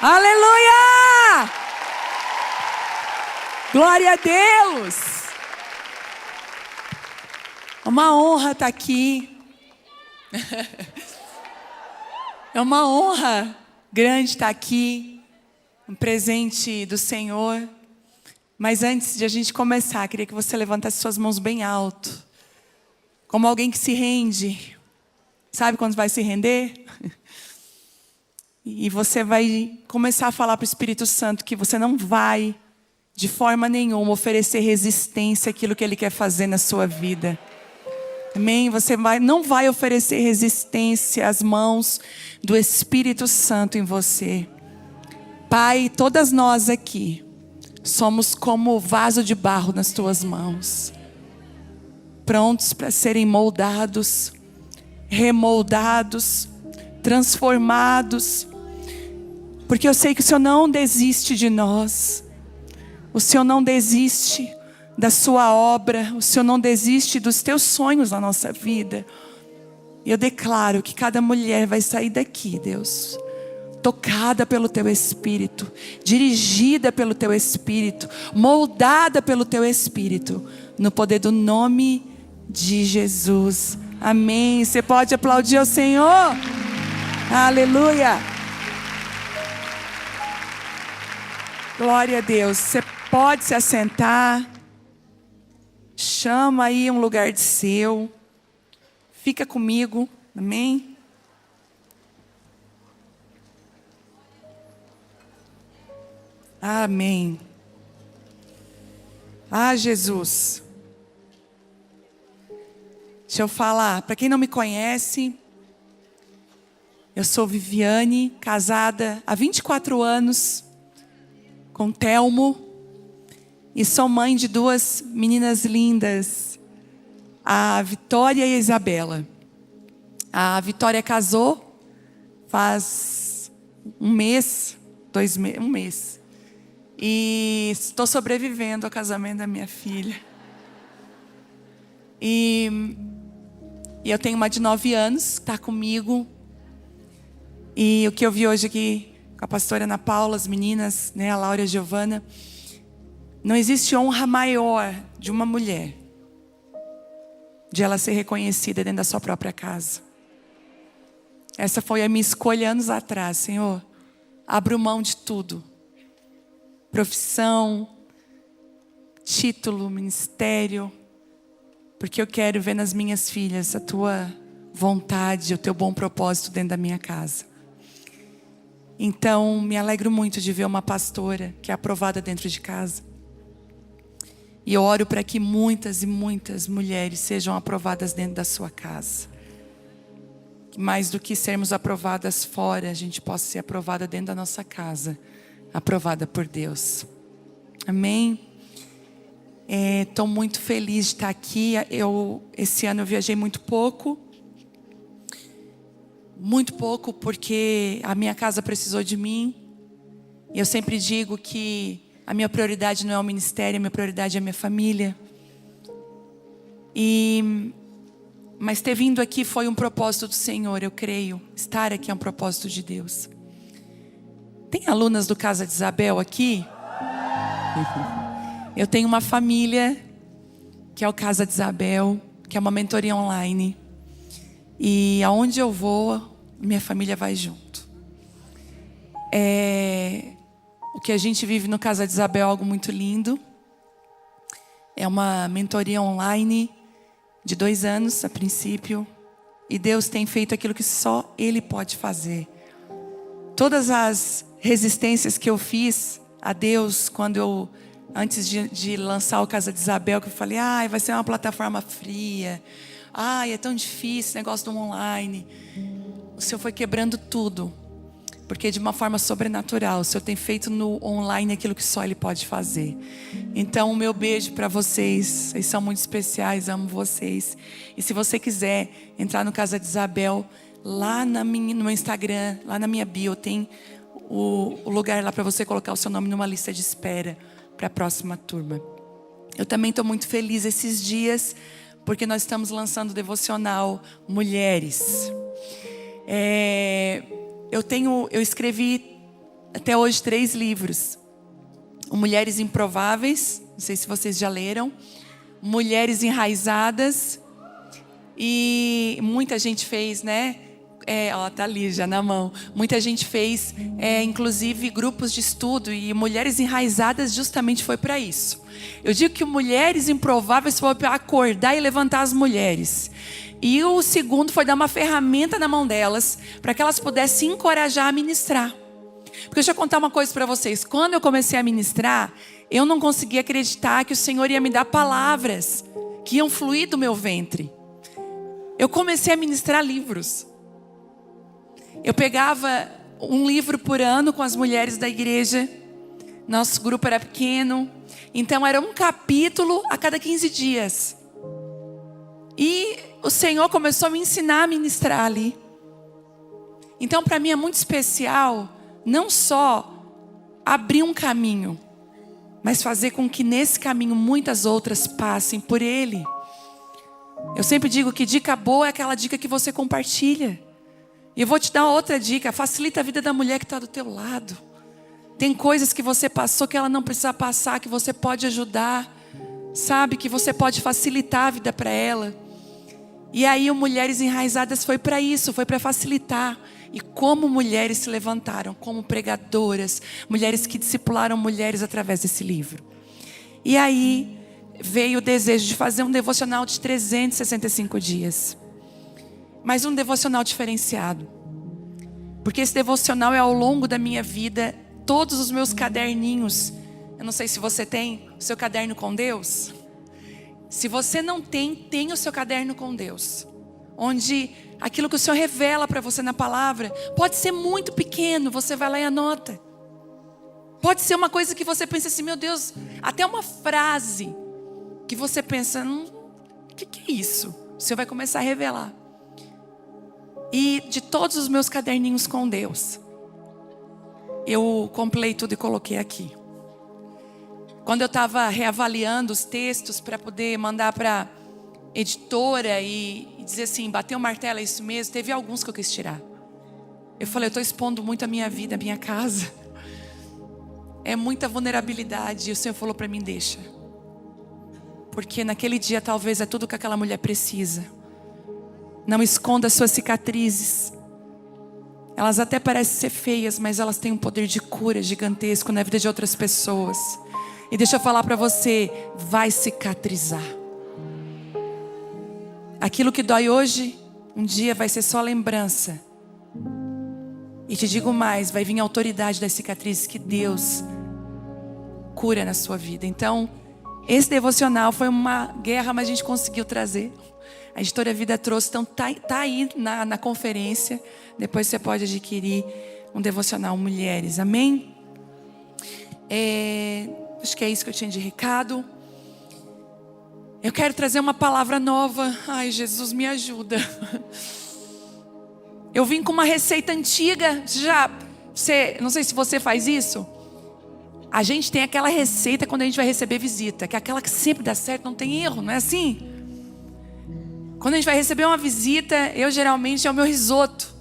Aleluia! Glória a Deus! É uma honra estar aqui. É uma honra grande estar aqui, um presente do Senhor. Mas antes de a gente começar, queria que você levantasse suas mãos bem alto, como alguém que se rende. Sabe quando vai se render? E você vai começar a falar para o Espírito Santo que você não vai, de forma nenhuma, oferecer resistência àquilo que Ele quer fazer na sua vida. Amém? Você não vai oferecer resistência às mãos do Espírito Santo em você. Pai, todas nós aqui somos como vaso de barro nas tuas mãos, prontos para serem moldados, remoldados, transformados, porque eu sei que o Senhor não desiste de nós, o Senhor não desiste da sua obra, o Senhor não desiste dos teus sonhos na nossa vida. E eu declaro que cada mulher vai sair daqui, Deus, tocada pelo teu Espírito, dirigida pelo teu Espírito, moldada pelo teu Espírito, no poder do nome de Jesus. Amém. Você pode aplaudir ao Senhor? Aleluia. Glória a Deus. Você pode se assentar. Chama aí um lugar de seu. Fica comigo. Amém. Amém. Ah, Jesus. Deixa eu falar, para quem não me conhece, eu sou Viviane, casada há 24 anos com Telmo, e sou mãe de duas meninas lindas, a Vitória e a Isabela. A Vitória casou faz um mês, um mês, e estou sobrevivendo ao casamento da minha filha. E eu tenho uma de 9 anos, que está comigo. E o que eu vi hoje aqui com a pastora Ana Paula, as meninas, né, a Laura e a Giovana. Não existe honra maior de uma mulher, de ela ser reconhecida dentro da sua própria casa. Essa foi a minha escolha anos atrás. Senhor, abro mão de tudo. Profissão, título, ministério. Porque eu quero ver nas minhas filhas a tua vontade, o teu bom propósito dentro da minha casa. Então, me alegro muito de ver uma pastora que é aprovada dentro de casa. E eu oro para que muitas e muitas mulheres sejam aprovadas dentro da sua casa. Que mais do que sermos aprovadas fora, a gente possa ser aprovada dentro da nossa casa. Aprovada por Deus. Amém? Estou muito feliz de estar aqui. Esse ano eu viajei muito pouco. Muito pouco porque a minha casa precisou de mim. E eu sempre digo que a minha prioridade não é o ministério, a minha prioridade é a minha família. Mas ter vindo aqui foi um propósito do Senhor, eu creio. Estar aqui é um propósito de Deus. Tem alunas do Casa de Isabel aqui? Eu tenho uma família que é o Casa de Isabel, que é uma mentoria online. E aonde eu vou, minha família vai junto. O que a gente vive no Casa de Isabel é algo muito lindo. É uma mentoria online de 2 anos a princípio. E Deus tem feito aquilo que só Ele pode fazer. Todas as resistências que eu fiz a Deus antes de lançar o Casa de Isabel, que eu falei, vai ser uma plataforma fria. É tão difícil esse negócio do online. O Senhor foi quebrando tudo. Porque de uma forma sobrenatural, o Senhor tem feito no online aquilo que só Ele pode fazer. Então o meu beijo para vocês. Vocês são muito especiais, amo vocês. E se você quiser entrar no Casa de Isabel, lá no meu Instagram, lá na minha bio, tem o lugar lá para você colocar o seu nome numa lista de espera para a próxima turma. Eu também estou muito feliz esses dias, porque nós estamos lançando o devocional Mulheres. Eu escrevi até hoje 3 livros. O Mulheres Improváveis, não sei se vocês já leram. Mulheres Enraizadas. E muita gente fez, né? Tá ali já na mão. Muita gente fez, inclusive, grupos de estudo. E Mulheres Enraizadas justamente foi para isso. Eu digo que Mulheres Improváveis foi para acordar e levantar as mulheres. E o segundo foi dar uma ferramenta na mão delas, para que elas pudessem encorajar a ministrar. Porque deixa eu contar uma coisa para vocês. Quando eu comecei a ministrar, eu não conseguia acreditar que o Senhor ia me dar palavras que iam fluir do meu ventre. Eu comecei a ministrar livros. Eu pegava um livro por ano com as mulheres da igreja. Nosso grupo era pequeno. Então era um capítulo a cada 15 dias. E o Senhor começou a me ensinar a ministrar ali. Então para mim é muito especial não só abrir um caminho, mas fazer com que nesse caminho muitas outras passem por ele. Eu sempre digo que dica boa é aquela dica que você compartilha. E eu vou te dar outra dica. Facilita a vida da mulher que está do teu lado. Tem coisas que você passou que ela não precisa passar, que você pode ajudar. Sabe? Que você pode facilitar a vida para ela. E aí o Mulheres Enraizadas foi para isso. Foi para facilitar. E como mulheres se levantaram como pregadoras. Mulheres que discipularam mulheres através desse livro. E aí veio o desejo de fazer um devocional de 365 dias. Mas um devocional diferenciado. Porque esse devocional é ao longo da minha vida. Todos os meus caderninhos. Eu não sei se você tem o seu caderno com Deus. Se você não tem, tenha o seu caderno com Deus. Onde aquilo que o Senhor revela para você na palavra. Pode ser muito pequeno, você vai lá e anota. Pode ser uma coisa que você pensa assim, meu Deus. Até uma frase que você pensa, o que é isso? O Senhor vai começar a revelar. E de todos os meus caderninhos com Deus, eu compilei tudo e coloquei aqui. Quando eu estava reavaliando os textos para poder mandar para editora e dizer assim, bater o martelo, é isso mesmo, teve alguns que eu quis tirar. Eu falei, eu estou expondo muito a minha vida, a minha casa. É muita vulnerabilidade. E o Senhor falou para mim, deixa. Porque naquele dia talvez é tudo que aquela mulher precisa. Não esconda as suas cicatrizes. Elas até parecem ser feias, mas elas têm um poder de cura gigantesco na vida de outras pessoas. E deixa eu falar para você, vai cicatrizar. Aquilo que dói hoje, um dia vai ser só lembrança. E te digo mais, vai vir a autoridade das cicatrizes que Deus cura na sua vida. Então, esse devocional foi uma guerra, mas a gente conseguiu trazer. A editora Vida trouxe, então tá aí na conferência. Depois você pode adquirir um devocional Mulheres, amém? Acho que é isso que eu tinha de recado. Eu quero trazer uma palavra nova. Ai, Jesus, me ajuda. Eu vim com uma receita antiga. Não sei se você faz isso. A gente tem aquela receita quando a gente vai receber visita, que é aquela que sempre dá certo, não tem erro, não é assim? Quando a gente vai receber uma visita, eu geralmente é o meu risoto,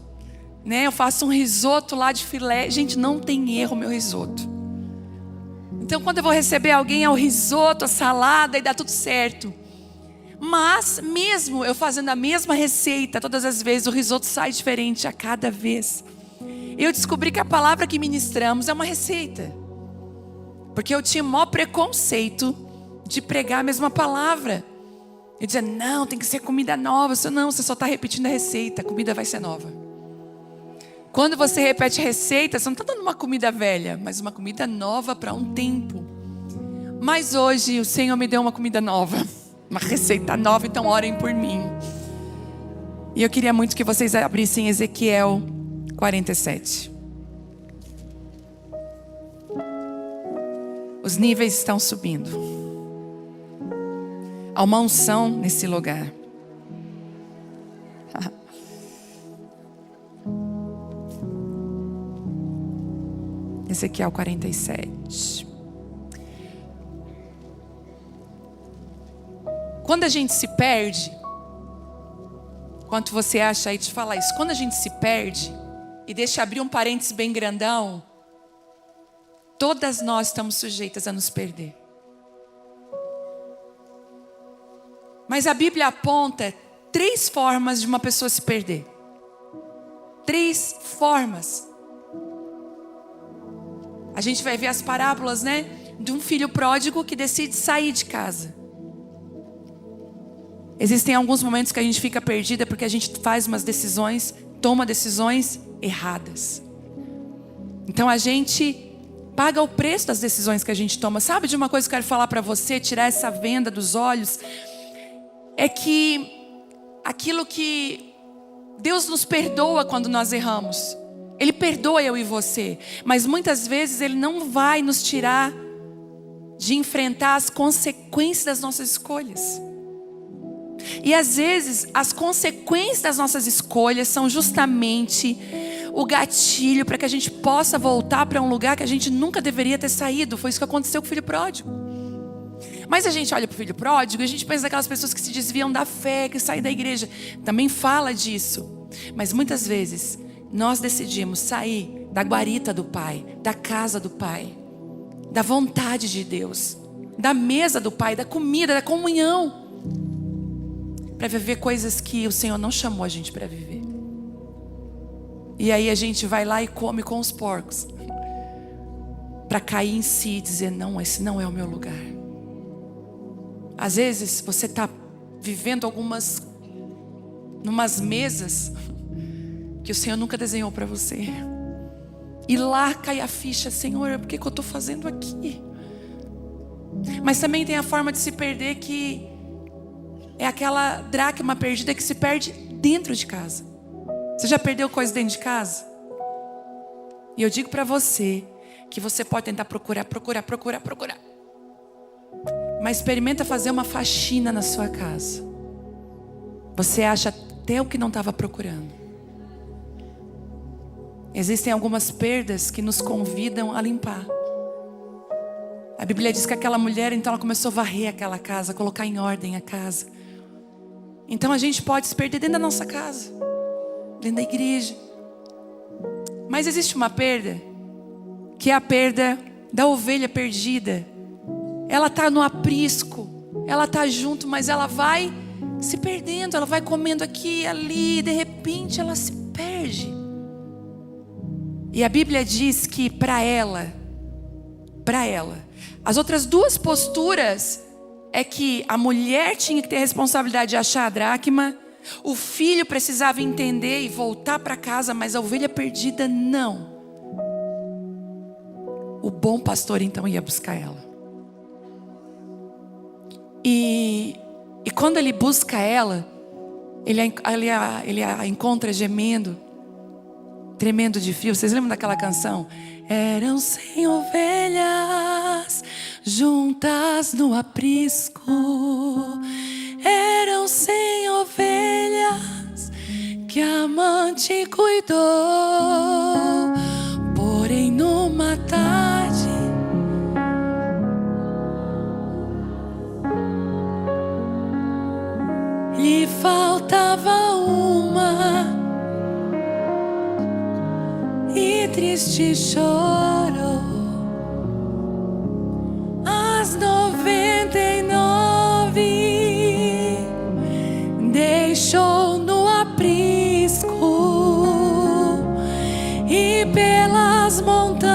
né? Eu faço um risoto lá de filé. Gente, não tem erro o meu risoto. Então quando eu vou receber alguém, é o risoto, a salada e dá tudo certo. Mas mesmo eu fazendo a mesma receita, todas as vezes o risoto sai diferente a cada vez. Eu descobri que a palavra que ministramos é uma receita. Porque eu tinha o maior preconceito de pregar a mesma palavra. Eu dizia, não, tem que ser comida nova. Você só está repetindo a receita, a comida vai ser nova. Quando você repete a receita, você não está dando uma comida velha, mas uma comida nova para um tempo. Mas hoje o Senhor me deu uma comida nova, uma receita nova, então orem por mim. E eu queria muito que vocês abrissem Ezequiel 47. Os níveis estão subindo. Há uma unção nesse lugar. Ezequiel 47. Quando a gente se perde, quanto você acha aí de falar isso? Quando a gente se perde, e deixa abrir um parênteses bem grandão, Todas nós estamos sujeitas a nos perder. Mas a Bíblia aponta 3 formas de uma pessoa se perder. 3 formas. A gente vai ver as parábolas, né? De um filho pródigo que decide sair de casa. Existem alguns momentos que a gente fica perdida porque a gente faz umas decisões, toma decisões erradas. Então a gente paga o preço das decisões que a gente toma. Sabe de uma coisa que eu quero falar para você, tirar essa venda dos olhos? É que aquilo que Deus nos perdoa quando nós erramos. Ele perdoa eu e você. Mas muitas vezes Ele não vai nos tirar de enfrentar as consequências das nossas escolhas. E às vezes as consequências das nossas escolhas são justamente o gatilho para que a gente possa voltar para um lugar que a gente nunca deveria ter saído. Foi isso que aconteceu com o filho pródigo. Mas a gente olha para o filho pródigo e a gente pensa naquelas pessoas que se desviam da fé, que saem da igreja. Também fala disso. Mas muitas vezes nós decidimos sair da guarita do Pai, da casa do Pai, da vontade de Deus, da mesa do Pai, da comida, da comunhão, para viver coisas que o Senhor não chamou a gente para viver. E aí a gente vai lá e come com os porcos, para cair em si e dizer: não, esse não é o meu lugar. Às vezes você está vivendo numas mesas que o Senhor nunca desenhou para você. E lá cai a ficha: Senhor, por que eu estou fazendo aqui? Mas também tem a forma de se perder, que é aquela dracma perdida que se perde dentro de casa. Você já perdeu coisa dentro de casa? E eu digo para você que você pode tentar procurar. Mas experimenta fazer uma faxina na sua casa. Você acha até o que não estava procurando. Existem algumas perdas que nos convidam a limpar. A Bíblia diz que aquela mulher, então, ela começou a varrer aquela casa, colocar em ordem a casa. Então a gente pode se perder dentro da nossa casa, dentro da igreja. Mas existe uma perda, que é a perda da ovelha perdida. Ela está no aprisco, ela está junto, mas ela vai se perdendo, ela vai comendo aqui e ali, e de repente ela se perde. E a Bíblia diz que para ela, as outras 2 posturas é que a mulher tinha que ter a responsabilidade de achar a dracma, o filho precisava entender e voltar para casa, mas a ovelha perdida não. O bom pastor então ia buscar ela. E quando ele busca ela, ele a encontra gemendo, tremendo de frio. Vocês lembram daquela canção? Eram 100 ovelhas juntas no aprisco. Eram 100 ovelhas que a amante cuidou. Porém numa tarde lhe faltava uma, e triste chorou. As 99 deixou no aprisco, e pelas montanhas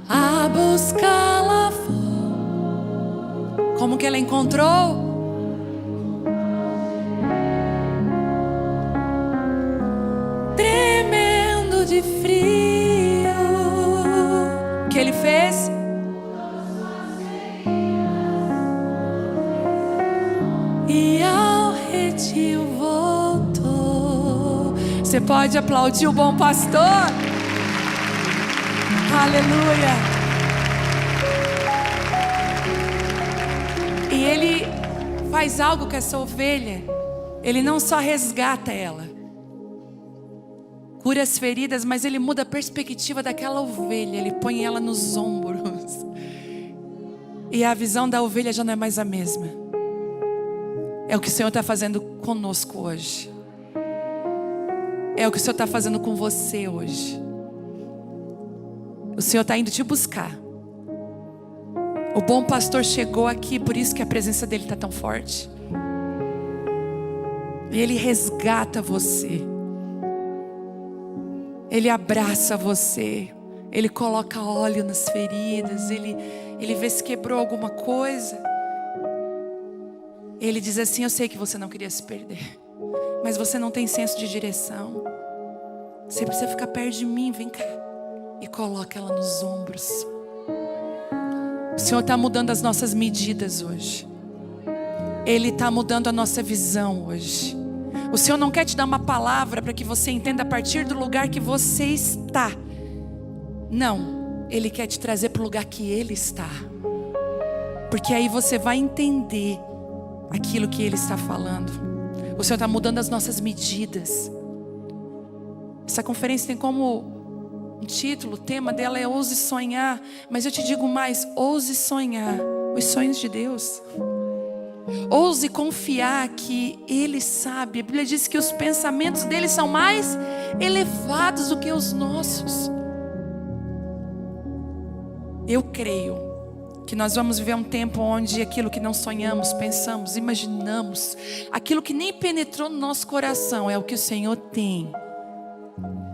a buscá-la foi. Como que ela encontrou? Tremendo de frio. O que ele fez? E ao redil voltou. Você pode aplaudir o bom pastor? Aleluia. E ele faz algo com essa ovelha. Ele não só resgata ela, cura as feridas, mas ele muda a perspectiva daquela ovelha. Ele põe ela nos ombros. E a visão da ovelha já não é mais a mesma. É o que o Senhor está fazendo conosco hoje. É o que o Senhor está fazendo com você hoje. O Senhor está indo te buscar. O bom pastor chegou aqui, por isso que a presença dele está tão forte. E ele resgata você. Ele abraça você. Ele coloca óleo nas feridas. Ele vê se quebrou alguma coisa. Ele diz assim: eu sei que você não queria se perder, mas você não tem senso de direção. Você precisa ficar perto de mim, vem cá. E coloca ela nos ombros. O Senhor está mudando as nossas medidas hoje. Ele está mudando a nossa visão hoje. O Senhor não quer te dar uma palavra para que você entenda a partir do lugar que você está. Não, Ele quer te trazer para o lugar que Ele está. Porque aí você vai entender aquilo que Ele está falando. O Senhor está mudando as nossas medidas. Essa conferência tem como um título, o tema dela é Ouse Sonhar. Mas eu te digo mais, ouse sonhar os sonhos de Deus. Ouse confiar que Ele sabe. A Bíblia diz que os pensamentos dele são mais elevados do que os nossos. Eu creio que nós vamos viver um tempo onde aquilo que não sonhamos, pensamos, imaginamos, aquilo que nem penetrou no nosso coração, é o que o Senhor tem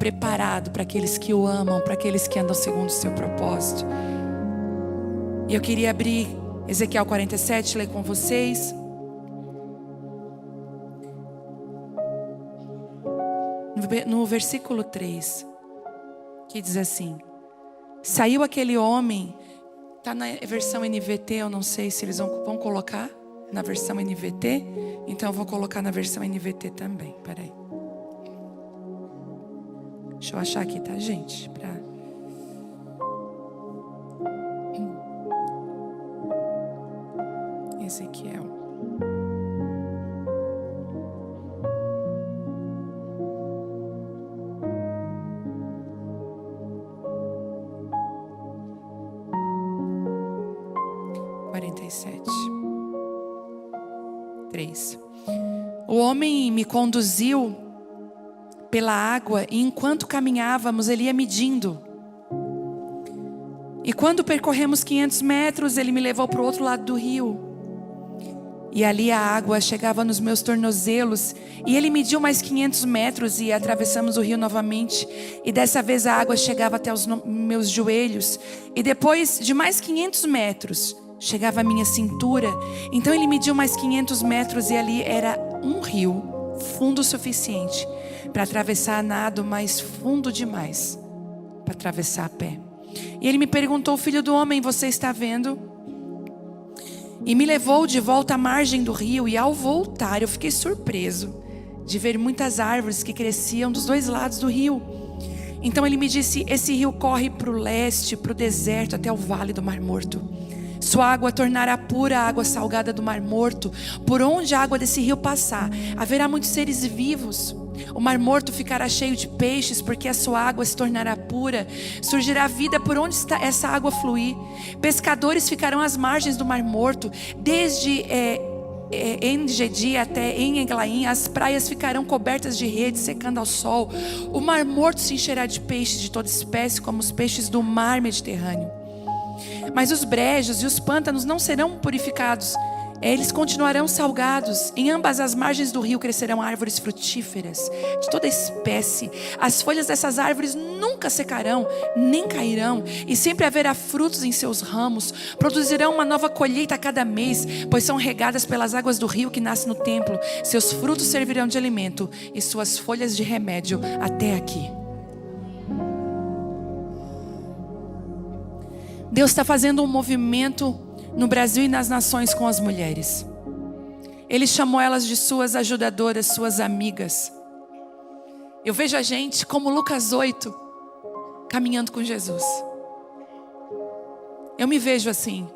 preparado para aqueles que o amam, para aqueles que andam segundo o seu propósito. E eu queria abrir Ezequiel 47, ler com vocês. No versículo 3, que diz assim: saiu aquele homem. Está na versão NVT, eu não sei se eles vão colocar na versão NVT. Então eu vou colocar na versão NVT também. Peraí. Deixa eu achar aqui, tá, gente? Ezequiel. O homem me conduziu pela água e enquanto caminhávamos ele ia medindo. E quando percorremos 500 metros ele me levou para o outro lado do rio. E ali a água chegava nos meus tornozelos. E ele mediu mais 500 metros e atravessamos o rio novamente. E dessa vez a água chegava até os meus joelhos. E depois de mais 500 metros chegava a minha cintura. Então ele mediu mais 500 metros e ali era um rio fundo o suficiente para atravessar a nado, mas fundo demais para atravessar a pé. E ele me perguntou: filho do homem, você está vendo? E me levou de volta à margem do rio. E ao voltar eu fiquei surpreso de ver muitas árvores que cresciam dos dois lados do rio. Então ele me disse: esse rio corre para o leste, para o deserto, até o vale do Mar Morto. Sua água tornará pura a água salgada do Mar Morto. Por onde a água desse rio passar, haverá muitos seres vivos. O Mar Morto ficará cheio de peixes, porque a sua água se tornará pura. Surgirá vida por onde essa água fluir. Pescadores ficarão às margens do Mar Morto. Desde En-Gedi até En-Eglaim, as praias ficarão cobertas de redes, secando ao sol. O Mar Morto se encherá de peixes de toda espécie, como os peixes do mar Mediterrâneo. Mas os brejos e os pântanos não serão purificados. Eles continuarão salgados. Em ambas as margens do rio crescerão árvores frutíferas de toda espécie. As folhas dessas árvores nunca secarão, nem cairão. E sempre haverá frutos em seus ramos. Produzirão uma nova colheita a cada mês, pois são regadas pelas águas do rio que nasce no templo. Seus frutos servirão de alimento e suas folhas de remédio até aqui. Deus está fazendo um movimento no Brasil e nas nações com as mulheres. Ele chamou elas de suas ajudadoras, suas amigas. Eu vejo a gente como Lucas 8, caminhando com Jesus. Eu me vejo assim.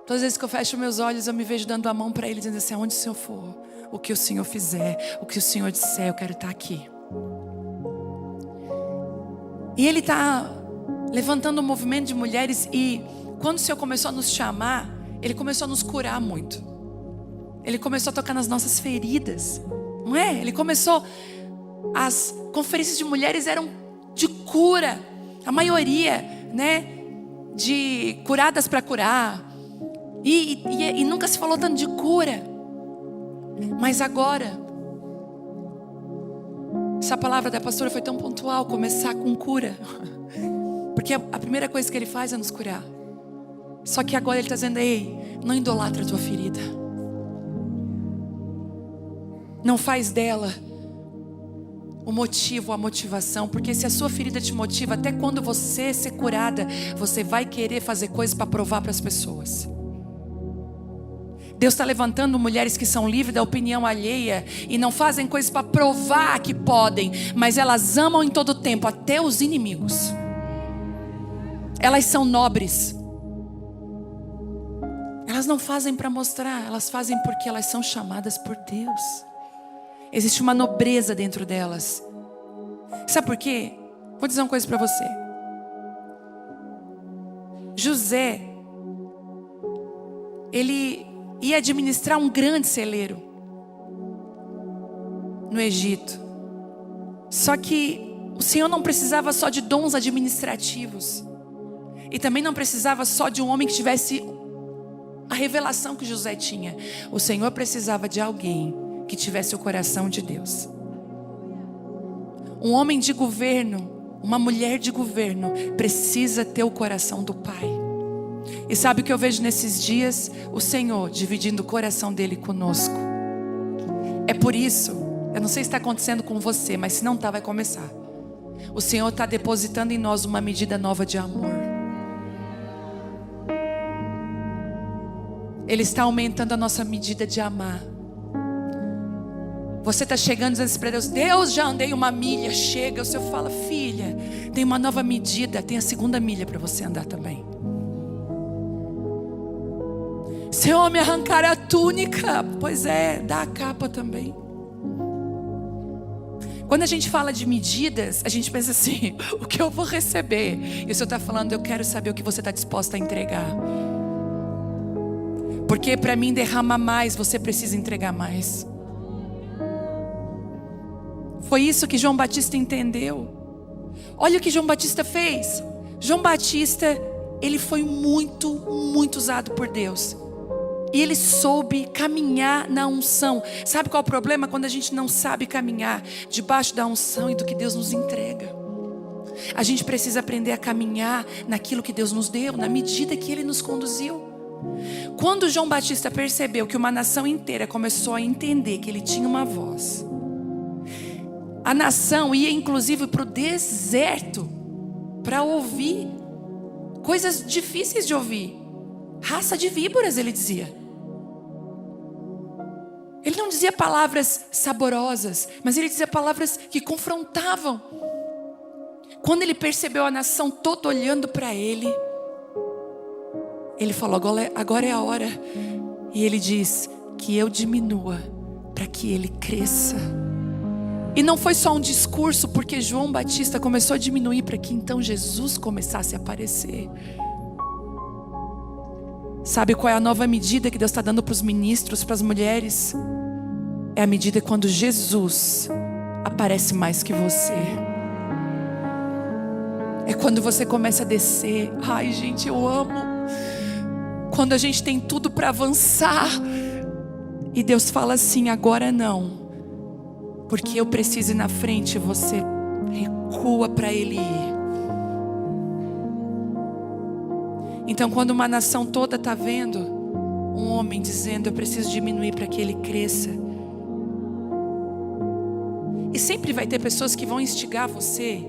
Todas as vezes que eu fecho meus olhos, eu me vejo dando a mão para Ele, dizendo assim: aonde o Senhor for, o que o Senhor fizer, o que o Senhor disser, eu quero estar aqui. E Ele está levantando um movimento de mulheres. E quando o Senhor começou a nos chamar, Ele começou a nos curar muito. Ele começou a tocar nas nossas feridas, não é? Ele começou. As conferências de mulheres eram de cura. A maioria, né? de curadas para curar. E nunca se falou tanto de cura. Mas agora, essa palavra da pastora foi tão pontual, começar com cura. Porque a primeira coisa que Ele faz é nos curar. Só que agora Ele está dizendo: ei, não idolatra a tua ferida. Não faz dela o motivo, a motivação. Porque se a sua ferida te motiva, até quando você ser curada, você vai querer fazer coisas para provar para as pessoas. Deus está levantando mulheres que são livres da opinião alheia e não fazem coisas para provar que podem, mas elas amam em todo tempo, até os inimigos. Elas são nobres. Elas não fazem para mostrar, elas fazem porque elas são chamadas por Deus. Existe uma nobreza dentro delas. Sabe por quê? Vou dizer uma coisa para você. José, ele ia administrar um grande celeiro no Egito. Só que o Senhor não precisava só de dons administrativos. E também não precisava só de um homem que tivesse a revelação que José tinha. O Senhor precisava de alguém que tivesse o coração de Deus. Um homem de governo, uma mulher de governo, precisa ter o coração do Pai. E sabe o que eu vejo nesses dias? O Senhor dividindo o coração dele conosco. É por isso, eu não sei se está acontecendo com você, mas se não está, vai começar. O Senhor está depositando em nós uma medida nova de amor. Ele está aumentando a nossa medida de amar. Você está chegando dizendo para Deus: Deus, já andei uma milha, chega. O Senhor fala: filha, tem uma nova medida, tem a segunda milha para você andar também. Senhor, me arrancar a túnica. Pois é, dá a capa também. Quando a gente fala de medidas, a gente pensa assim: o que eu vou receber? E o Senhor está falando: eu quero saber o que você está disposta a entregar. Porque para mim derramar mais, você precisa entregar mais. Foi isso que João Batista entendeu. Olha o que João Batista fez. João Batista, ele foi muito usado por Deus. E ele soube caminhar na unção. Sabe qual é o problema? Quando a gente não sabe caminhar debaixo da unção e do que Deus nos entrega. A gente precisa aprender a caminhar naquilo que Deus nos deu, na medida que Ele nos conduziu. Quando João Batista percebeu que uma nação inteira começou a entender que ele tinha uma voz, a nação ia inclusive para o deserto para ouvir coisas difíceis de ouvir. Raça de víboras, ele dizia. Ele não dizia palavras saborosas, mas ele dizia palavras que confrontavam. Quando ele percebeu a nação toda olhando para ele, ele falou: agora é a hora. E ele diz: que eu diminua para que ele cresça. E não foi só um discurso, porque João Batista começou a diminuir para que então Jesus começasse a aparecer. Sabe qual é a nova medida que Deus está dando para os ministros, para as mulheres? É a medida quando Jesus aparece mais que você. É quando você começa a descer. Ai, gente, eu amo quando a gente tem tudo para avançar e Deus fala assim: agora não, porque eu preciso ir na frente. Você recua para Ele ir. Então, quando uma nação toda está vendo um homem dizendo: eu preciso diminuir para que ele cresça. E sempre vai ter pessoas que vão instigar você.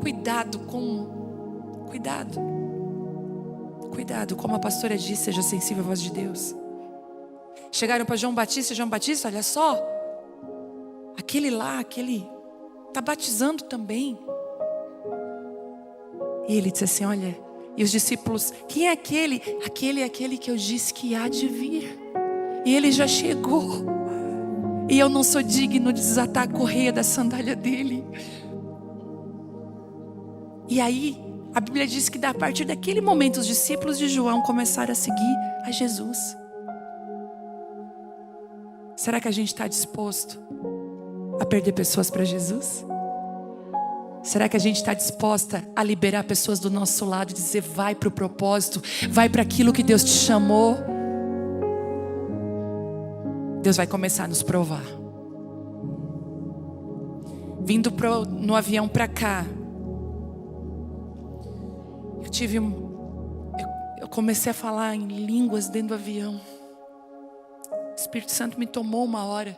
Cuidado, como a pastora disse, seja sensível à voz de Deus. Chegaram para João Batista: olha só, aquele está batizando também. E ele disse assim: olha, e os discípulos: quem é aquele? Aquele é aquele que eu disse que há de vir. E ele já chegou. E eu não sou digno de desatar a correia da sandália dele. E aí, a Bíblia diz que a partir daquele momento os discípulos de João começaram a seguir a Jesus. Será que a gente está disposto a perder pessoas para Jesus? Será que a gente está disposta a liberar pessoas do nosso lado e dizer: vai para o propósito, vai para aquilo que Deus te chamou? Deus vai começar a nos provar. Vindo no avião para cá, eu comecei a falar em línguas dentro do avião. O Espírito Santo me tomou uma hora.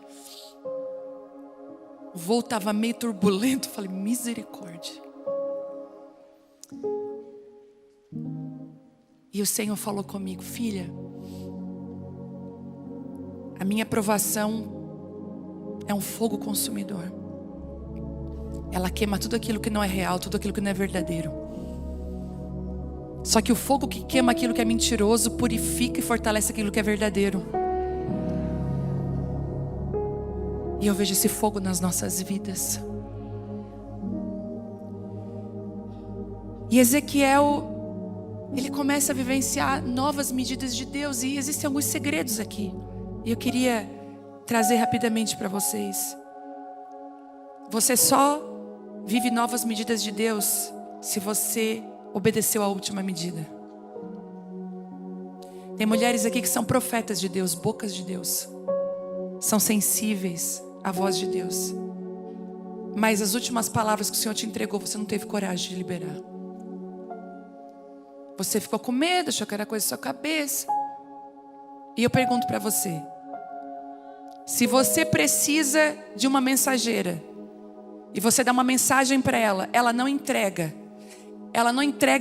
O voo estava meio turbulento. Falei: misericórdia. E o Senhor falou comigo: filha, a minha aprovação é um fogo consumidor. Ela queima tudo aquilo que não é real, tudo aquilo que não é verdadeiro. Só que o fogo que queima aquilo que é mentiroso purifica e fortalece aquilo que é verdadeiro. E eu vejo esse fogo nas nossas vidas. E Ezequiel, ele começa a vivenciar novas medidas de Deus. E existem alguns segredos aqui. E eu queria trazer rapidamente para vocês. Você só vive novas medidas de Deus se você obedeceu à última medida. Tem mulheres aqui que são profetas de Deus, bocas de Deus. São sensíveis à voz de Deus. Mas as últimas palavras que o Senhor te entregou, você não teve coragem de liberar. Você ficou com medo, achou que era coisa da sua cabeça. E eu pergunto para você: se você precisa de uma mensageira, e você dá uma mensagem para ela, ela não entrega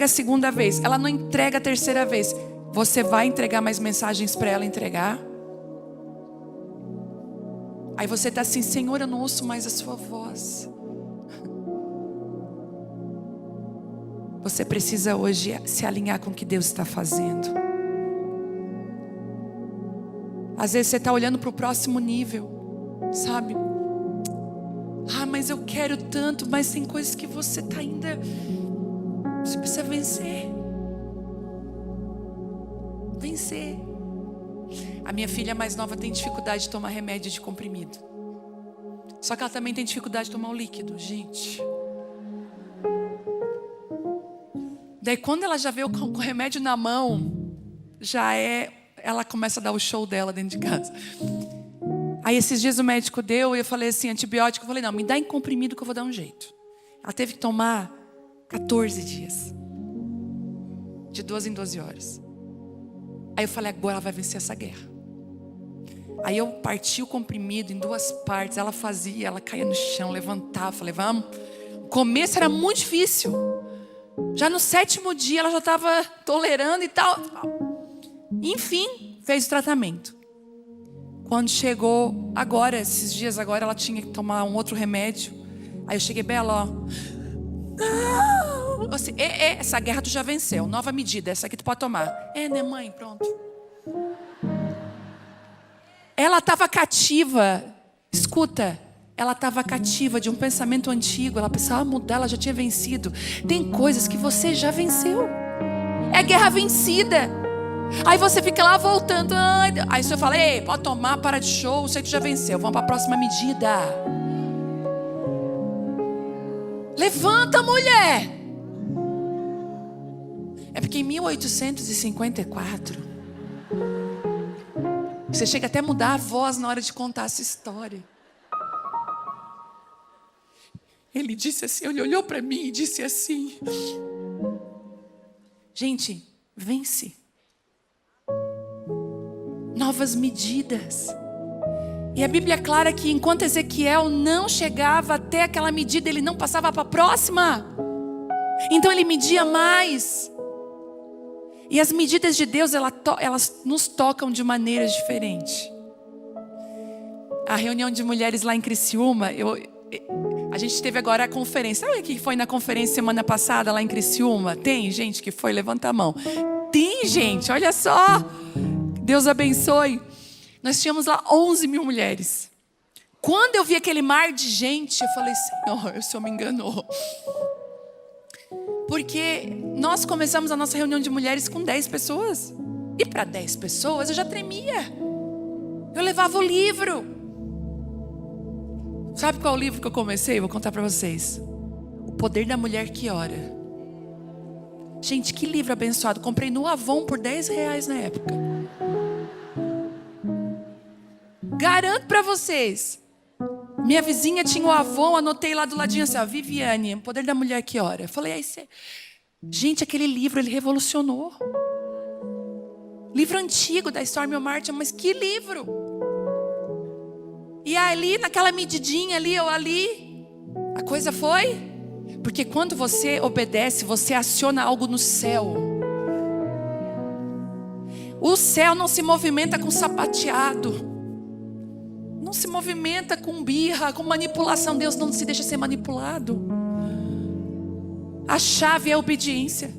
a segunda vez, ela não entrega a terceira vez, você vai entregar mais mensagens para ela entregar? Aí você está assim: Senhor, eu não ouço mais a sua voz. Você precisa hoje se alinhar com o que Deus está fazendo. Às vezes você está olhando para o próximo nível, sabe? Ah, mas eu quero tanto, mas tem coisas que você está ainda... Você precisa vencer. Vencer. A minha filha mais nova tem dificuldade de tomar remédio de comprimido. Só que ela também tem dificuldade de tomar o líquido, gente. Daí quando ela já vê com o remédio na mão, ela começa a dar o show dela dentro de casa. Aí esses dias o médico deu e eu falei assim: antibiótico. Eu falei: não, me dá em comprimido que eu vou dar um jeito. Ela teve que tomar 14 dias. De 12 em 12 horas. Aí eu falei: agora ela vai vencer essa guerra. Aí eu parti o comprimido em 2 partes. Ela fazia, ela caía no chão, levantava. Falei: vamos. O começo era muito difícil. Já no 7º dia ela já estava tolerando e tal. Enfim, fez o tratamento. Quando chegou agora, esses dias agora, ela tinha que tomar um outro remédio. Aí eu cheguei: Bela, ó. Não! Assim, essa guerra tu já venceu. Nova medida, essa aqui tu pode tomar. Né, mãe? Pronto. Ela estava cativa. Escuta. Ela estava cativa de um pensamento antigo. Ela precisava mudar, ela já tinha vencido. Tem coisas que você já venceu. É guerra vencida. Aí você fica lá voltando. Aí o senhor fala: ei, pode tomar, para de show. Sei que já venceu, vamos para a próxima medida. Levanta, mulher. É porque em 1854 você chega até a mudar a voz na hora de contar essa história. Ele disse assim, ele olhou para mim e disse assim: gente, vence. Novas medidas. E a Bíblia é clara que enquanto Ezequiel não chegava até aquela medida, ele não passava para a próxima. Então ele media mais. E as medidas de Deus, elas nos tocam de maneiras diferentes. A reunião de mulheres lá em Criciúma, a gente teve agora a conferência. Sabe o que foi na conferência semana passada lá em Criciúma? Tem gente que foi? Levanta a mão. Tem gente, olha só. Deus abençoe. Nós tínhamos lá 11 mil mulheres. Quando eu vi aquele mar de gente, eu falei: Senhor, o Senhor me enganou. Porque nós começamos a nossa reunião de mulheres com 10 pessoas. E para 10 pessoas eu já tremia. Eu levava o livro. Sabe qual é o livro que eu comecei? Vou contar para vocês. O Poder da Mulher que Ora. Gente, que livro abençoado. Comprei no Avon por R$10 na época. Garanto para vocês. Minha vizinha tinha o Avon, anotei lá do ladinho assim, ó, Viviane, Poder da Mulher que Ora. Eu falei, aí você... Gente, aquele livro, ele revolucionou. Livro antigo da Stormy Martin, mas que livro! E ali, naquela medidinha ali, ou ali, a coisa foi. Porque quando você obedece, você aciona algo no céu. O céu não se movimenta com sapateado. Não se movimenta com birra, com manipulação. Deus não se deixa ser manipulado. A chave é a obediência.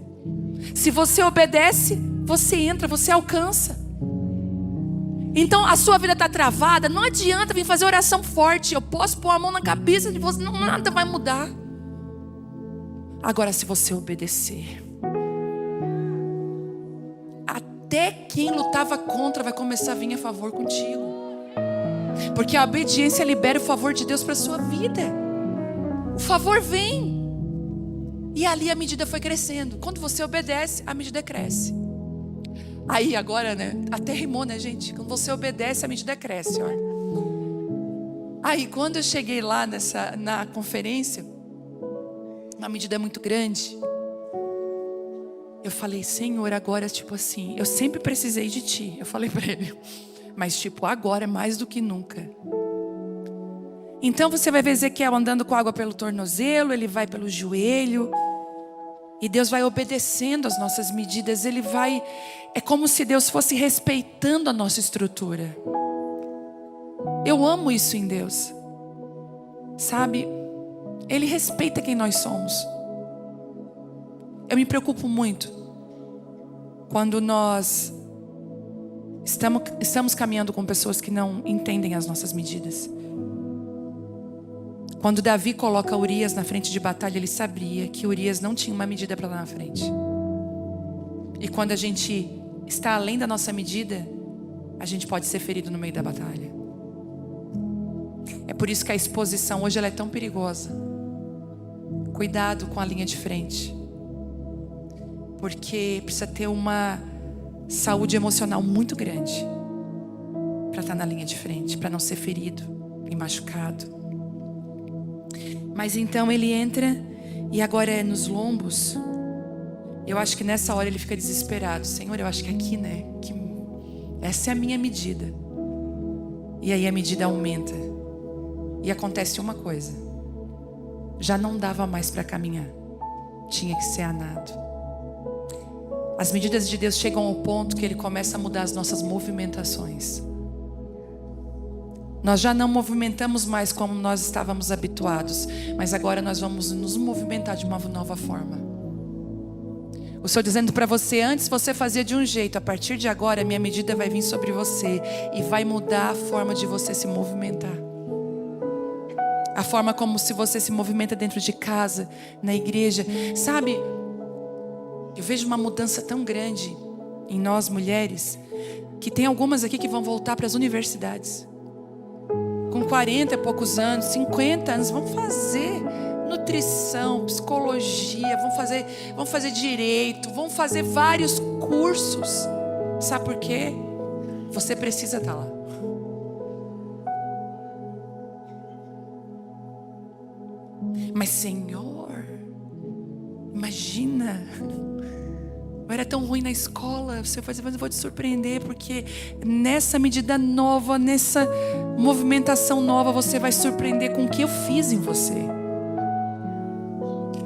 Se você obedece, você entra, você alcança. Então a sua vida está travada. Não adianta vir fazer oração forte. Eu posso pôr a mão na cabeça de você, nada vai mudar. Agora, se você obedecer, até quem lutava contra vai começar a vir a favor contigo. Porque a obediência libera o favor de Deus para a sua vida. O favor vem. E ali a medida foi crescendo. Quando você obedece, a medida cresce. Aí agora, né? Até rimou, né, gente? Quando você obedece, a medida cresce, olha. Aí quando eu cheguei lá na conferência, uma medida muito grande, eu falei, Senhor, agora tipo assim, eu sempre precisei de Ti. Eu falei para Ele. Mas tipo, agora é mais do que nunca. Então você vai ver Ezequiel andando com água pelo tornozelo, ele vai pelo joelho. E Deus vai obedecendo as nossas medidas. Ele vai, é como se Deus fosse respeitando a nossa estrutura. Eu amo isso em Deus. Sabe? Ele respeita quem nós somos. Eu me preocupo muito quando nós estamos caminhando com pessoas que não entendem as nossas medidas. Quando Davi coloca Urias na frente de batalha, ele sabia que Urias não tinha uma medida para lá na frente. E quando a gente está além da nossa medida, a gente pode ser ferido no meio da batalha. É por isso que a exposição hoje ela é tão perigosa. Cuidado com a linha de frente. Porque precisa ter uma saúde emocional muito grande para estar na linha de frente, para não ser ferido e machucado. Mas então ele entra e agora é nos lombos. Eu acho que nessa hora ele fica desesperado. Senhor, eu acho que aqui, né? Que essa é a minha medida. E aí a medida aumenta. E acontece uma coisa. Já não dava mais para caminhar. Tinha que ser a nado. As medidas de Deus chegam ao ponto que Ele começa a mudar as nossas movimentações. Nós já não movimentamos mais como nós estávamos habituados, mas agora nós vamos nos movimentar de uma nova forma. O Senhor dizendo para você, antes você fazia de um jeito, a partir de agora a minha medida vai vir sobre você e vai mudar a forma de você se movimentar. A forma como se você se movimenta dentro de casa, na igreja. Sabe, eu vejo uma mudança tão grande em nós mulheres, que tem algumas aqui que vão voltar para as universidades. Com 40 e poucos anos, 50 anos, vão fazer nutrição, psicologia, vão fazer direito, vão fazer vários cursos. Sabe por quê? Você precisa estar lá. Mas Senhor, imagina, eu era tão ruim na escola. Você vai dizer, mas eu vou te surpreender, porque nessa medida nova, nessa movimentação nova, você vai surpreender com o que eu fiz em você.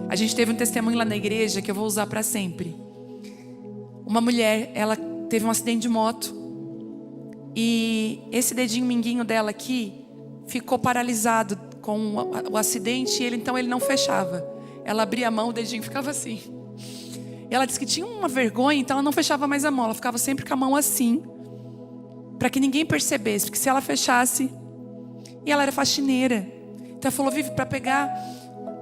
A gente teve um testemunho lá na igreja que eu vou usar para sempre. Uma mulher, ela teve um acidente de moto e esse dedinho minguinho dela aqui ficou paralisado com o acidente, e então ele não fechava. Ela abria a mão, o dedinho ficava assim. E ela disse que tinha uma vergonha, então ela não fechava mais a mão. Ela ficava sempre com a mão assim, para que ninguém percebesse, porque se ela fechasse... E ela era faxineira. Então ela falou, Vivi, para pegar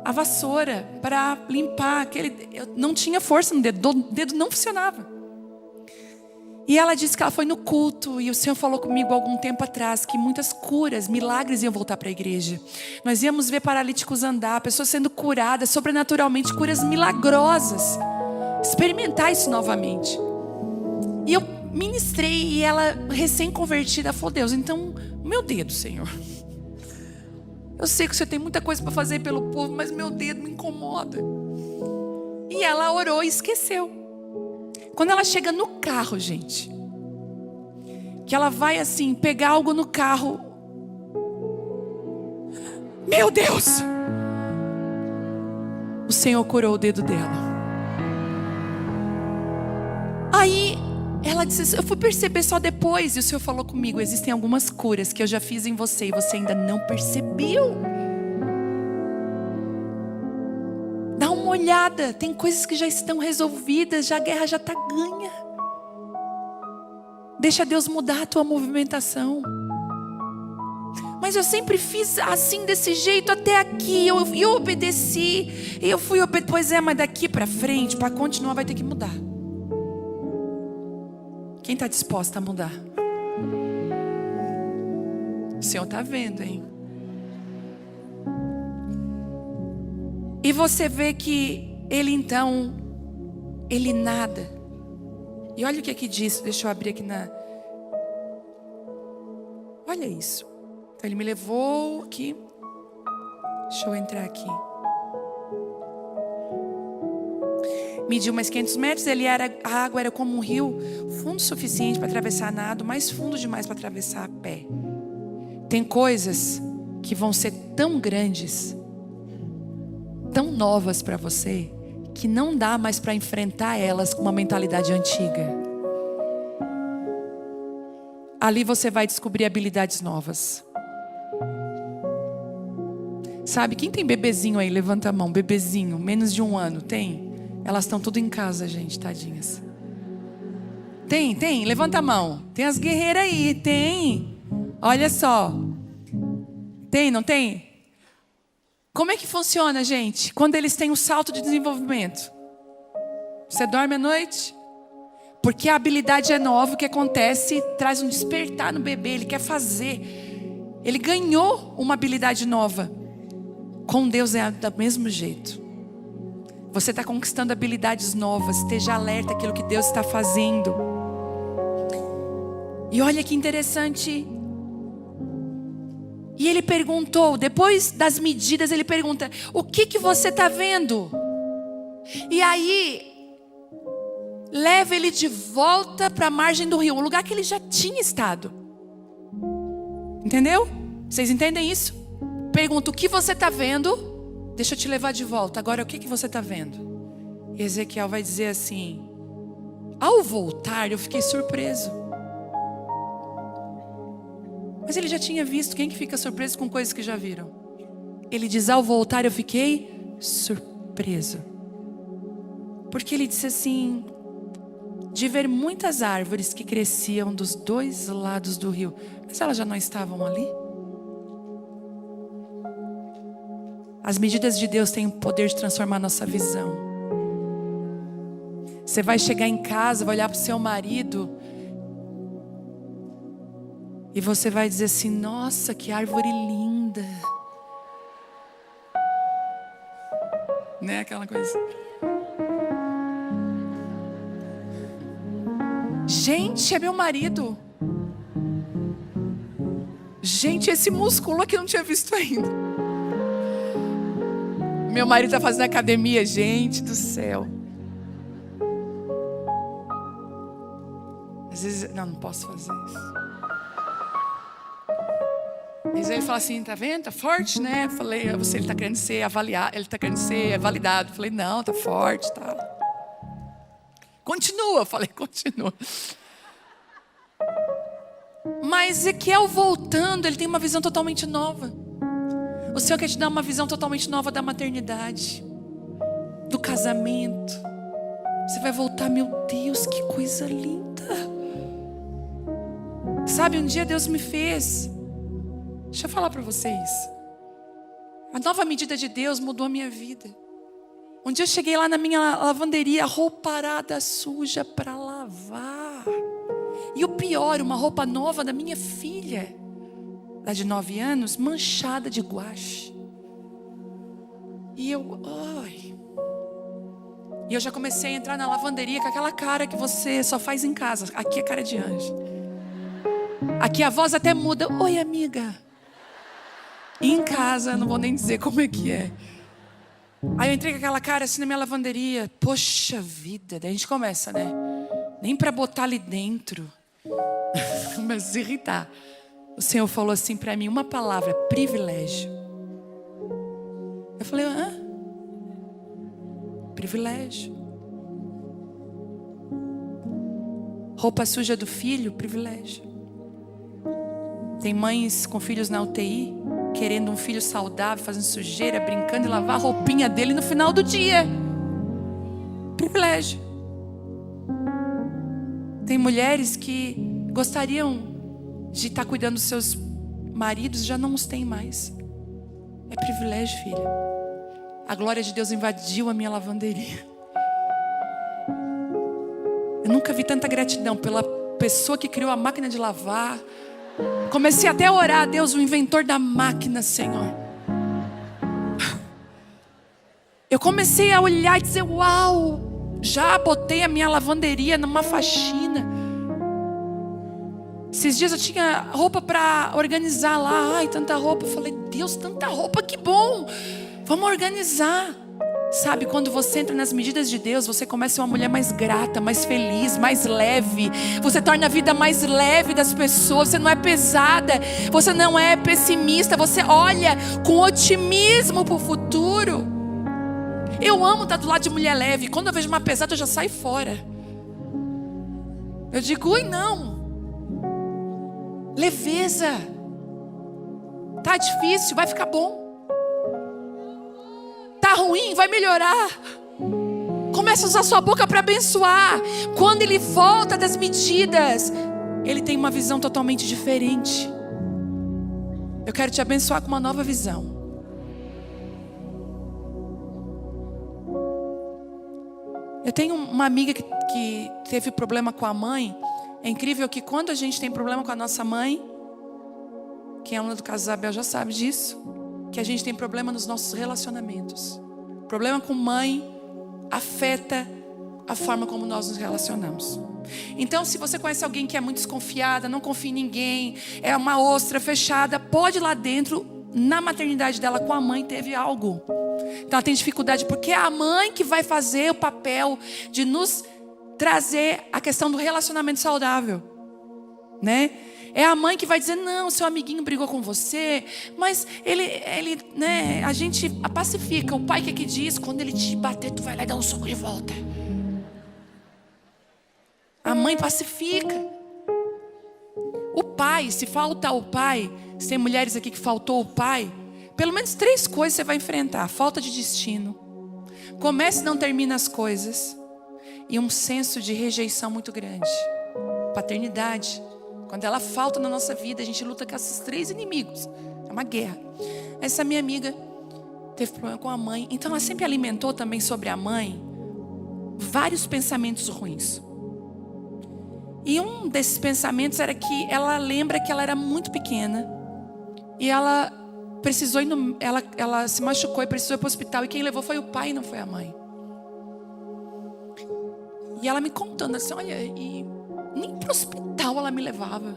a vassoura, para limpar aquele... Eu não tinha força no dedo, o dedo não funcionava. E ela disse que ela foi no culto e o Senhor falou comigo há algum tempo atrás que muitas curas, milagres iam voltar para a igreja. Nós íamos ver paralíticos andar, pessoas sendo curadas, sobrenaturalmente, curas milagrosas. Experimentar isso novamente. E eu ministrei e ela, recém-convertida, falou: Deus, então, meu dedo, Senhor. Eu sei que o Senhor tem muita coisa para fazer pelo povo, mas meu dedo me incomoda. E ela orou e esqueceu. Quando ela chega no carro, gente, que ela vai assim, pegar algo no carro. Meu Deus! O Senhor curou o dedo dela. Aí ela disse, eu fui perceber só depois, e o Senhor falou comigo: existem algumas curas que eu já fiz em você e você ainda não percebeu. Dá uma olhada, tem coisas que já estão resolvidas, já a guerra já está ganha. Deixa Deus mudar a tua movimentação. Mas eu sempre fiz assim, desse jeito até aqui, eu obedeci, e eu fui obedecendo. Pois é, mas daqui para frente, para continuar, vai ter que mudar. Quem está disposto a mudar? O Senhor está vendo, hein? E você vê que ele então, ele nada. E olha o que aqui diz, deixa eu abrir aqui na... Olha isso. Então ele me levou aqui. Deixa eu entrar aqui. Mediu mais 500 metros, a água era como um rio, fundo o suficiente para atravessar a nado, mas fundo demais para atravessar a pé. Tem coisas que vão ser tão grandes, tão novas para você, que não dá mais para enfrentar elas com uma mentalidade antiga. Ali você vai descobrir habilidades novas. Sabe, quem tem bebezinho aí? Levanta a mão, bebezinho, menos de 1 ano, tem? Elas estão tudo em casa, gente, tadinhas. Tem, levanta a mão. Tem as guerreiras aí, tem. Olha só. Tem, não tem? Como é que funciona, gente? Quando eles têm um salto de desenvolvimento. Você dorme à noite? Porque a habilidade é nova, o que acontece traz um despertar no bebê, ele quer fazer. Ele ganhou uma habilidade nova. Com Deus é do mesmo jeito. Você está conquistando habilidades novas. Esteja alerta àquilo que Deus está fazendo. E olha que interessante. E ele perguntou, depois das medidas, ele pergunta: o que você está vendo? E aí, leva ele de volta para a margem do rio, um lugar que ele já tinha estado. Entendeu? Vocês entendem isso? Pergunta: o que você está vendo? Deixa eu te levar de volta. Agora, o que você está vendo? E Ezequiel vai dizer assim: ao voltar, eu fiquei surpreso. Mas ele já tinha visto. Quem que fica surpreso com coisas que já viram? Ele diz: ao voltar, eu fiquei surpreso. Porque ele disse assim: de ver muitas árvores que cresciam dos 2 lados do rio. Mas elas já não estavam ali? As medidas de Deus têm o poder de transformar a nossa visão. Você vai chegar em casa, vai olhar para o seu marido e você vai dizer assim: nossa, que árvore linda. Né, aquela coisa. Gente, é meu marido. Gente, esse músculo aqui eu não tinha visto ainda. Meu marido está fazendo academia, gente do céu. Às vezes, não posso fazer isso. Às vezes ele fala assim: tá vendo? Tá forte, né? Eu falei: ele está querendo ser avaliado, ele está querendo ser validado. Eu falei: não, tá forte, tá. Continua, eu falei: continua. Mas Ezequiel voltando, ele tem uma visão totalmente nova. O Senhor quer te dar uma visão totalmente nova da maternidade, do casamento. Você vai voltar: meu Deus, que coisa linda. Sabe, um dia Deus me fez. Deixa eu falar para vocês. A nova medida de Deus mudou a minha vida. Um dia eu cheguei lá na minha lavanderia, roupa parada, suja para lavar. E o pior, uma roupa nova da minha filha, lá de 9 anos, manchada de guache. E eu, ai. E eu já comecei a entrar na lavanderia com aquela cara que você só faz em casa. Aqui é cara de anjo. Aqui a voz até muda. Oi, amiga. E em casa, não vou nem dizer como é que é. Aí eu entrei com aquela cara assim na minha lavanderia. Poxa vida. Daí a gente começa, né? Nem pra botar ali dentro. Começa a se irritar. O Senhor falou assim pra mim, uma palavra, privilégio. Eu falei, hã? Privilégio. Roupa suja do filho, privilégio. Tem mães com filhos na UTI, querendo um filho saudável, fazendo sujeira, brincando e lavar a roupinha dele no final do dia. Privilégio. Tem mulheres que gostariam de estar cuidando dos seus maridos, já não os tem mais. É privilégio, filha. A glória de Deus invadiu a minha lavanderia. Eu nunca vi tanta gratidão pela pessoa que criou a máquina de lavar. Comecei até a orar a Deus, o inventor da máquina, Senhor. Eu comecei a olhar e dizer, uau, já botei a minha lavanderia numa faxina. Esses dias eu tinha roupa para organizar lá. Ai, tanta roupa. Eu falei, Deus, tanta roupa, que bom. Vamos organizar. Sabe, quando você entra nas medidas de Deus, você começa a ser uma mulher mais grata, mais feliz, mais leve. Você torna a vida mais leve das pessoas. Você não é pesada, você não é pessimista. Você olha com otimismo para o futuro. Eu amo estar do lado de mulher leve. Quando eu vejo uma pesada, eu já saio fora. Eu digo, ui, não. Leveza. Tá difícil, vai ficar bom. Tá ruim, vai melhorar. Começa a usar sua boca para abençoar. Quando ele volta das medidas, ele tem uma visão totalmente diferente. Eu quero te abençoar com uma nova visão. Eu tenho uma amiga que teve problema com a mãe. É incrível que quando a gente tem problema com a nossa mãe, quem é aluna do caso Isabel já sabe disso, que a gente tem problema nos nossos relacionamentos. Problema com mãe afeta a forma como nós nos relacionamos. Então, se você conhece alguém que é muito desconfiada, não confia em ninguém, é uma ostra fechada, pode ir lá dentro, na maternidade dela com a mãe teve algo. Então ela tem dificuldade, porque é a mãe que vai fazer o papel de nos trazer a questão do relacionamento saudável, né? É a mãe que vai dizer, não, seu amiguinho brigou com você, mas ele, né, a gente pacifica. O pai que diz, quando ele te bater, tu vai lá e dá um soco de volta. A mãe pacifica. O pai, se falta o pai, se tem mulheres aqui que faltou o pai, pelo menos 3 coisas você vai enfrentar: falta de destino, começa e não termina as coisas, e um senso de rejeição muito grande. Paternidade, quando ela falta na nossa vida, a gente luta com esses 3 inimigos. É uma guerra. Essa minha amiga teve problema com a mãe, então ela sempre alimentou também sobre a mãe vários pensamentos ruins. E um desses pensamentos era que ela lembra que ela era muito pequena e ela precisou ir ela se machucou e precisou ir para o hospital, e quem levou foi o pai, não foi a mãe. E ela me contando assim, olha, e nem para o hospital ela me levava.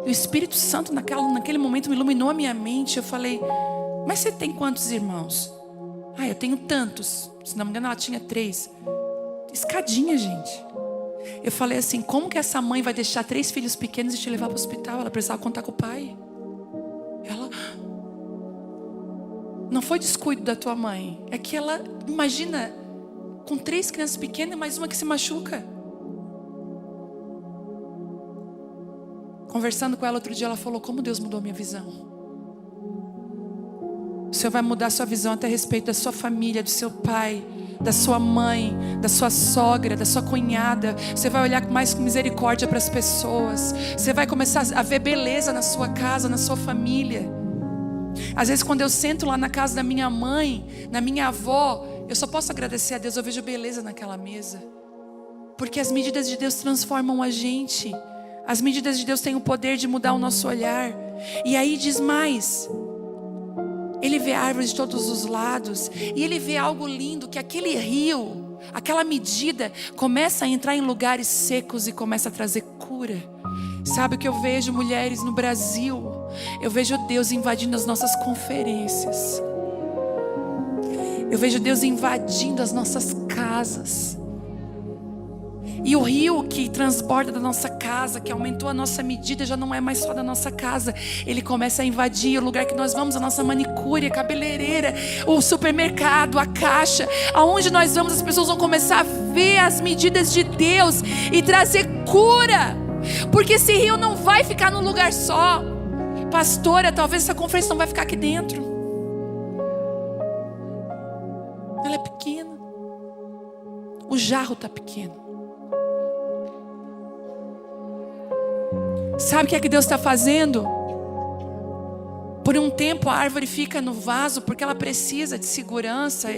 E o Espírito Santo naquele momento me iluminou a minha mente. Eu falei, mas você tem quantos irmãos? Ah, eu tenho tantos. Se não me engano ela tinha 3. Escadinha, gente. Eu falei assim, como que essa mãe vai deixar 3 filhos pequenos e te levar para o hospital? Ela precisava contar com o pai. Ela, não foi descuido da tua mãe, é que ela, imagina, com 3 crianças pequenas, mais uma que se machuca. Conversando com ela outro dia, ela falou, como Deus mudou a minha visão. O Senhor vai mudar a sua visão até a respeito da sua família, do seu pai, da sua mãe, da sua sogra, da sua cunhada. Você vai olhar mais com misericórdia para as pessoas. Você vai começar a ver beleza na sua casa, na sua família. Às vezes quando eu sento lá na casa da minha mãe, na minha avó, eu só posso agradecer a Deus. Eu vejo beleza naquela mesa, Porque as medidas de Deus transformam a gente. As medidas de Deus têm o poder de mudar o nosso olhar. E aí diz mais. Ele vê árvores de todos os lados. E ele vê algo lindo, que aquele rio, aquela medida, começa a entrar em lugares secos e começa a trazer cura. Sabe o que eu vejo, mulheres, no Brasil? Eu vejo Deus invadindo as nossas conferências. Eu vejo Deus invadindo as nossas casas. E o rio que transborda da nossa casa, que aumentou a nossa medida, já não é mais só da nossa casa. Ele começa a invadir o lugar que nós vamos, a nossa manicure, a cabeleireira, o supermercado, a caixa. Aonde nós vamos, as pessoas vão começar a ver as medidas de Deus e trazer cura. Porque esse rio não vai ficar num lugar só. Pastora, talvez essa conferência não vai ficar aqui dentro. Ela é pequena. O jarro está pequeno. Sabe o que é que Deus está fazendo? Por um tempo a árvore fica no vaso porque ela precisa de segurança,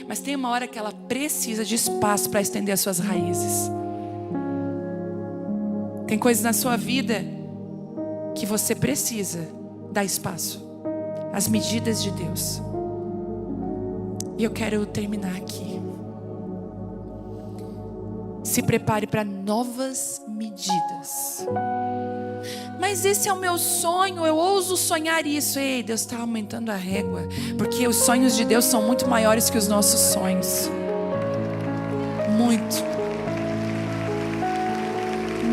mas tem uma hora que ela precisa de espaço para estender as suas raízes. Tem coisas na sua vida que você precisa dar espaço. As medidas de Deus. E eu quero terminar aqui. Se prepare para novas medidas. Mas esse é o meu sonho, eu ouso sonhar isso. Ei, Deus está aumentando a régua, porque os sonhos de Deus são muito maiores que os nossos sonhos. Muito.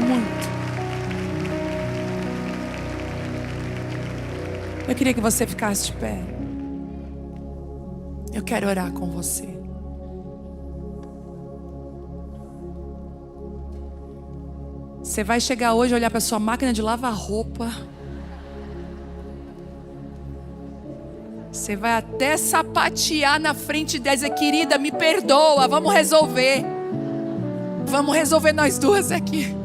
Muito. Eu queria que você ficasse de pé. Eu quero orar com você. Você vai chegar hoje, olhar para sua máquina de lavar roupa. Você vai até sapatear na frente dela e dizer: querida, me perdoa, vamos resolver. Vamos resolver nós duas aqui.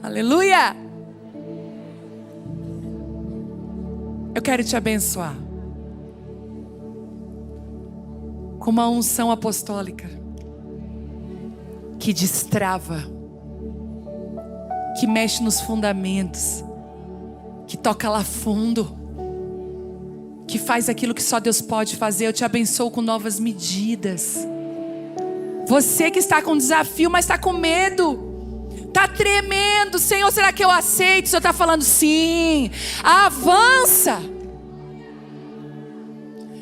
Aleluia! Eu quero te abençoar com uma unção apostólica que destrava, que mexe nos fundamentos, que toca lá fundo, que faz aquilo que só Deus pode fazer. Eu te abençoo com novas medidas. Você que está com desafio, mas está com medo, está tremendo: Senhor, será que eu aceito? O Senhor está falando: sim, avança.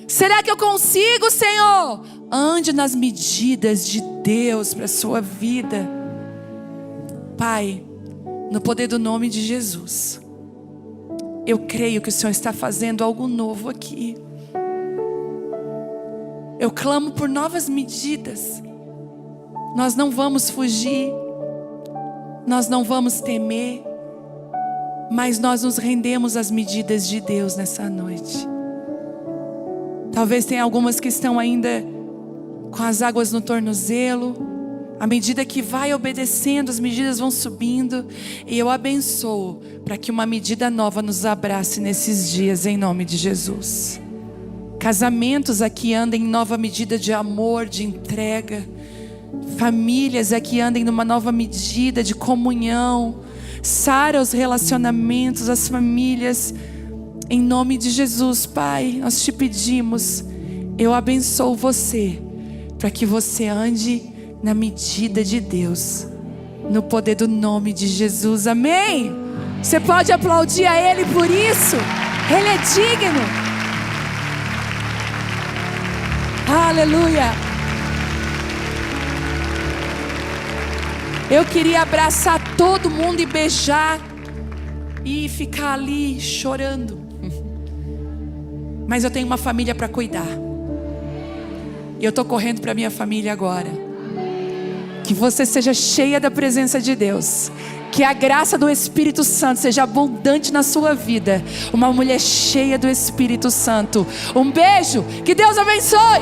Será que eu consigo, Senhor? Ande nas medidas de Deus para a sua vida. Pai, no poder do nome de Jesus, eu creio que o Senhor está fazendo algo novo aqui. Eu clamo por novas medidas. Nós não vamos fugir, nós não vamos temer, mas nós nos rendemos às medidas de Deus nessa noite. Talvez tenha algumas que estão ainda com as águas no tornozelo. À medida que vai obedecendo, as medidas vão subindo. E eu abençoo para que uma medida nova nos abrace nesses dias, em nome de Jesus. Casamentos aqui andem em nova medida de amor, de entrega. Famílias aqui andem numa nova medida de comunhão. Sara os relacionamentos, as famílias. Em nome de Jesus, Pai, nós te pedimos. Eu abençoo você, para que você ande na medida de Deus, no poder do nome de Jesus, amém? Você pode aplaudir a Ele por isso. Ele é digno. Aleluia. Eu queria abraçar todo mundo e beijar e ficar ali chorando, mas eu tenho uma família para cuidar. E eu estou correndo para minha família agora. Que você seja cheia da presença de Deus. Que a graça do Espírito Santo seja abundante na sua vida. Uma mulher cheia do Espírito Santo. Um beijo. Que Deus abençoe.